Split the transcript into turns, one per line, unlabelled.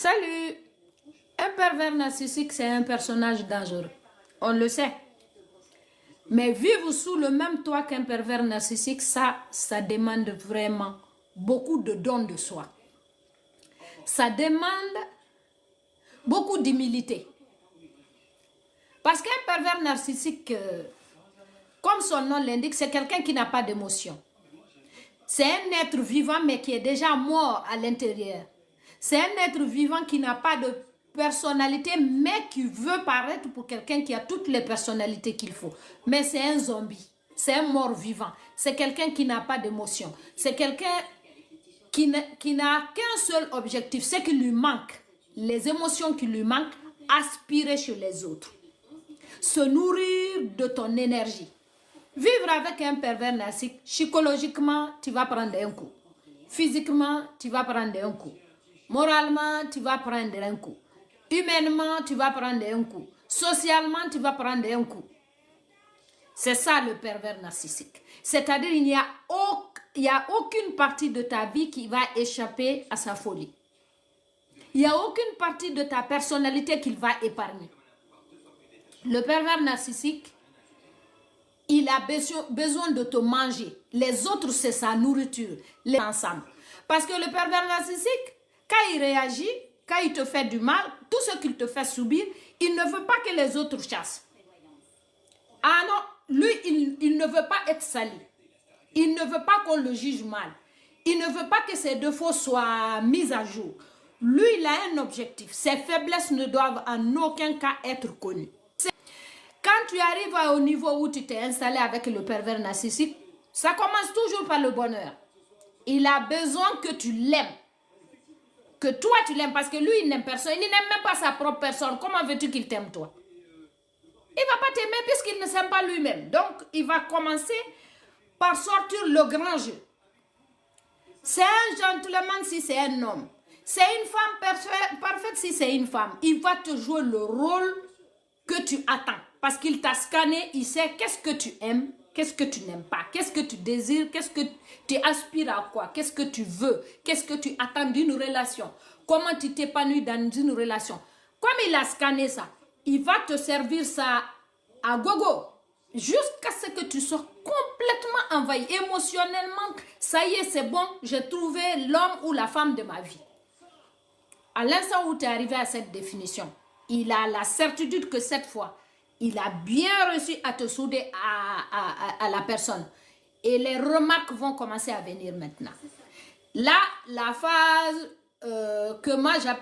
Salut! Un pervers narcissique, c'est un personnage dangereux. On le sait. Mais vivre sous le même toit qu'un pervers narcissique, ça demande vraiment beaucoup de dons de soi. Ça demande beaucoup d'humilité. Parce qu'un pervers narcissique, comme son nom l'indique, c'est quelqu'un qui n'a pas d'émotion. C'est un être vivant mais qui est déjà mort à l'intérieur. C'est un être vivant qui n'a pas de personnalité mais qui veut paraître pour quelqu'un qui a toutes les personnalités qu'il faut. Mais c'est un zombie, c'est un mort vivant. C'est quelqu'un qui n'a pas d'émotion. C'est quelqu'un qui n'a qu'un seul objectif, c'est qu'il lui manque. Les émotions qui lui manquent, aspirer chez les autres. Se nourrir de ton énergie. Vivre avec un pervers narcissique, psychologiquement, tu vas prendre un coup. Physiquement, tu vas prendre un coup. Moralement, tu vas prendre un coup. Humainement, tu vas prendre un coup. Socialement, tu vas prendre un coup. C'est ça le pervers narcissique. C'est-à-dire qu'il n'y a aucune partie de ta vie qui va échapper à sa folie. Il n'y a aucune partie de ta personnalité qu'il va épargner. Le pervers narcissique, il a besoin de te manger. Les autres, c'est sa nourriture. Les ensemble. Parce que le pervers narcissique, quand il réagit, quand il te fait du mal, tout ce qu'il te fait subir, il ne veut pas que les autres chassent. Ah non, lui, il ne veut pas être sali. Il ne veut pas qu'on le juge mal. Il ne veut pas que ses défauts soient mis à jour. Lui, il a un objectif. Ses faiblesses ne doivent en aucun cas être connues. Quand tu arrives au niveau où tu t'es installé avec le pervers narcissique, ça commence toujours par le bonheur. Il a besoin que tu l'aimes. Que toi tu l'aimes parce que lui il n'aime personne. Il n'aime même pas sa propre personne. Comment veux-tu qu'il t'aime toi? Il ne va pas t'aimer puisqu'il ne s'aime pas lui-même. Donc il va commencer par sortir le grand jeu. C'est un gentleman si c'est un homme. C'est une femme parfaite si c'est une femme. Il va te jouer le rôle que tu attends. Parce qu'il t'a scanné, il sait qu'est-ce que tu aimes, qu'est-ce que tu n'aimes pas, qu'est-ce que tu désires, qu'est-ce que tu aspires à quoi, qu'est-ce que tu veux, qu'est-ce que tu attends d'une relation, comment tu t'épanouis dans une relation. Comme il a scanné ça, il va te servir ça à gogo, jusqu'à ce que tu sois complètement envahi émotionnellement. Ça y est, c'est bon, j'ai trouvé l'homme ou la femme de ma vie. À l'instant où tu es arrivé à cette définition, il a la certitude que cette fois, il a bien réussi à te souder à la personne. Et les remarques vont commencer à venir maintenant. Là, la phase que moi j'appelle